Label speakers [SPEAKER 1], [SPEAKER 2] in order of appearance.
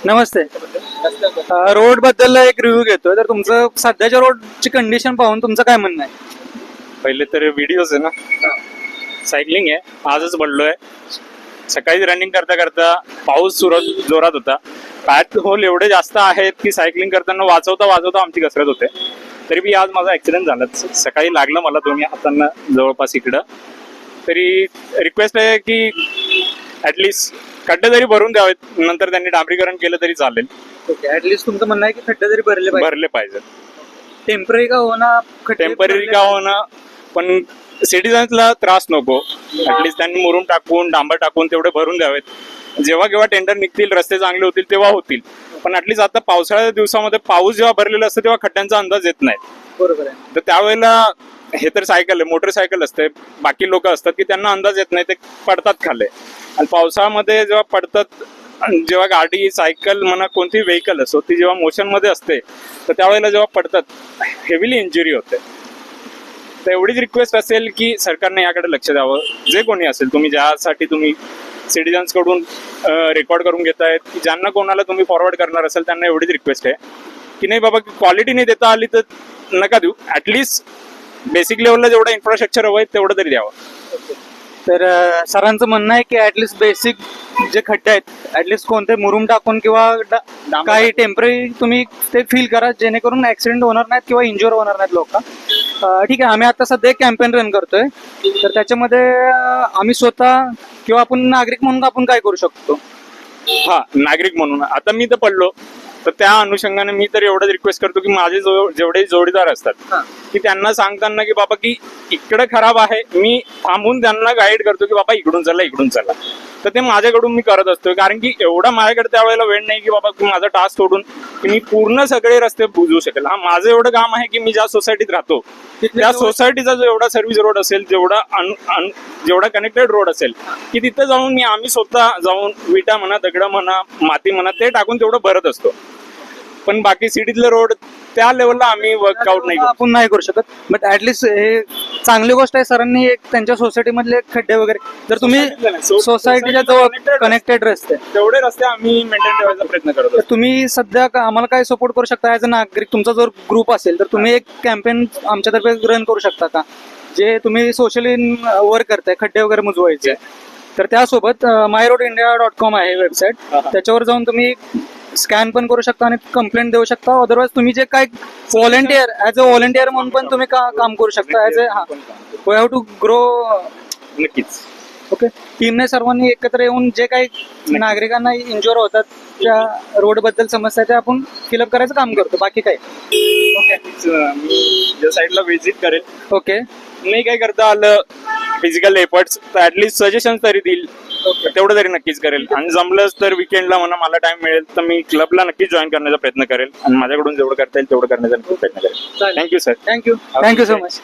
[SPEAKER 1] नमस्ते. Road बद्दल एक review घेतोय, तर तुमचं सध्याच्या रोडची कंडिशन पाहून तुमचं काय म्हणणं आहे?
[SPEAKER 2] पहिले तर व्हिडिओज आहे ना, सायकलिंग आहे. आजच पडलोय. सकाळी रनिंग करता करता पाऊस जोरात होता. पायात होल एवढे जास्त आहेत की सायकलिंग करताना वाचवता आमची कसरत होते. तरी बी आज माझा ऍक्सिडेंट झाला. सकाळी लागलं मला दोन्ही हातांना जवळपास इकडं. तरी रिक्वेस्ट आहे की ऍटलिस्ट खड्डे जरी भरून द्यावेत, नंतर त्यांनी डांबरीकरण केलं तरी चालेल.
[SPEAKER 1] ओके, ऍटलीस्ट तुमचं म्हणणं आहे की खड्डे जरी
[SPEAKER 2] भरले पाहिजे.
[SPEAKER 1] टेम्पररी का होणार,
[SPEAKER 2] टेम्पररी का होणं, पण सिटीजन्सला त्रास नको. ऍटलीस्ट त्यांनी मुरुम टाकून डांबर टाकून तेवढे भरून द्यावेत. जेव्हा केव्हा टेंडर निघतील, रस्ते चांगले होतील तेव्हा होतील. पण ऍटलीस्ट आता पावसाळ्याच्या दिवसामध्ये पाऊस जेव्हा भरलेला असतो तेव्हा खड्ड्यांचा अंदाज येत नाही.
[SPEAKER 1] बरोबर आहे.
[SPEAKER 2] तर त्यावेळेला हे तर सायकल आहे, मोटरसायकल असते, बाकी लोक असतात की त्यांना अंदाज येत नाही, ते पडतात खाले. आणि पावसाळ्यामध्ये जेव्हा पडतात, जेव्हा गाडी सायकल म्हणा कोणती व्हेकल असो ती जेव्हा मोशन मध्ये असते, तर त्यावेळेला जेव्हा पडतात हेवीली इंजुरी होते. तर एवढीच रिक्वेस्ट असेल की सरकारने याकडे लक्ष द्यावं. जे कोणी असेल, तुम्ही ज्यासाठी तुम्ही सिटीजन्स कडून रेकॉर्ड करून घेतायत, की ज्यांना कोणाला तुम्ही फॉरवर्ड करणार असेल त्यांना एवढीच रिक्वेस्ट आहे की नाही बाबा, क्वालिटी नाही देता आली तर नका देऊ. ऍटलीस्ट बेसिक लेवलला जेवढं इन्फ्रास्ट्रक्चर हवं आहे तेवढं तरी द्यावं.
[SPEAKER 1] तर सरांचं म्हणणं आहे की ऍटलीस्ट बेसिक जे खड्डे आहेत, ऍटलीस्ट कोणते मुरुम टाकून किंवा काही टेम्पररी तुम्ही ते फील करा, जेणेकरून ऍक्सिडेंट होणार नाहीत किंवा इंज्युअर होणार नाहीत लोक. ठीक आहे, आम्ही आता सध्या एक कॅम्पेन रन करतोय. तर त्याच्यामध्ये आम्ही स्वतः किंवा आपण नागरिक म्हणून आपण काय करू शकतो?
[SPEAKER 2] हा, नागरिक म्हणून आता मी तर पडलो, तर त्या अनुषंगाने मी तर एवढंच रिक्वेस्ट करतो की माझे जेवढे जोडीदार असतात की त्यांना सांगताना की बाबा की इकडे खराब आहे, मी थांबून त्यांना गाईड करतो की बाबा इकडून चला. तर ते माझ्याकडून मी करत असतो, कारण की एवढा माझ्याकडे त्यावेळेला वेळ नाही की बाबा माझा टास्क सोडून की मी पूर्ण सगळे रस्ते बुजवू शकेल. हा, माझं एवढं काम आहे की मी ज्या सोसायटीत राहतो त्या सोसायटीचा जो एवढा सर्व्हिस रोड असेल, जेवढा कनेक्टेड रोड असेल, की तिथं जाऊन आम्ही स्वतः जाऊन विटा म्हणा, दगड म्हणा, माती म्हणा, ते टाकून तेवढं भरत असतो. पण बाकी सिटीतले रोड त्या लेवलला आम्ही वर्कआउट नाही
[SPEAKER 1] आपण नाही करू शकत. बट ऍटलीस्ट हे चांगली गोष्ट आहे, सरांनी एक त्यांच्या सोसायटी मधले खड्डे वगैरे, जर तुम्ही सोसायटीच्या जवळ कनेक्टेड रस्ते,
[SPEAKER 2] तेवढे रस्ते आम्ही मेंटेन ठेवायचा प्रयत्न करतो.
[SPEAKER 1] तर तुम्ही सध्या आम्हाला काय सपोर्ट करू शकता ऍज अ नागरिक? तुमचा जर ग्रुप असेल तर तुम्ही एक कॅम्पेन आमच्यातर्फे रन करू शकता का, जे तुम्ही सोशली वर्क करताय, खड्डे वगैरे मुजवायचे? तर त्यासोबत myroadindia.com आहे वेबसाईट, त्याच्यावर जाऊन तुम्ही स्कॅन पण करू शकता आणि कंप्लेंट देऊ शकता. अदरवाईज तुम्ही जे काय व्हॉलेंटियर, ऍज अ व्हॉलेंटियर म्हणून पण तुम्ही काम करू शकता. As a we have to grow.
[SPEAKER 2] नक्कीच.
[SPEAKER 1] ओके, टीमने सर्वांनी एकत्र येऊन जे काही नागरिकांना इंज्युअर होतात, त्या रोड बद्दल समस्या, ते आपण फिलअप करायचं काम करतो. बाकी काय?
[SPEAKER 2] मी ज्या साईडला व्हिजिट करेल.
[SPEAKER 1] ओके,
[SPEAKER 2] नाही काय करता आलं फिजिकल एफर्ट्स, तर ऍटलीस्ट सजेशन तरी देईल, तेवढं तरी नक्कीच करेल. आणि जमलंच तर विकेंडला म्हणा मला टाइम मिळेल तर मी क्लबला नक्कीच जॉईन करण्याचा प्रयत्न करेल आणि माझ्याकडून जेवढं करता येईल तेवढं करण्याचा प्रयत्न करेल. Thank you sir.
[SPEAKER 1] Thank you so much.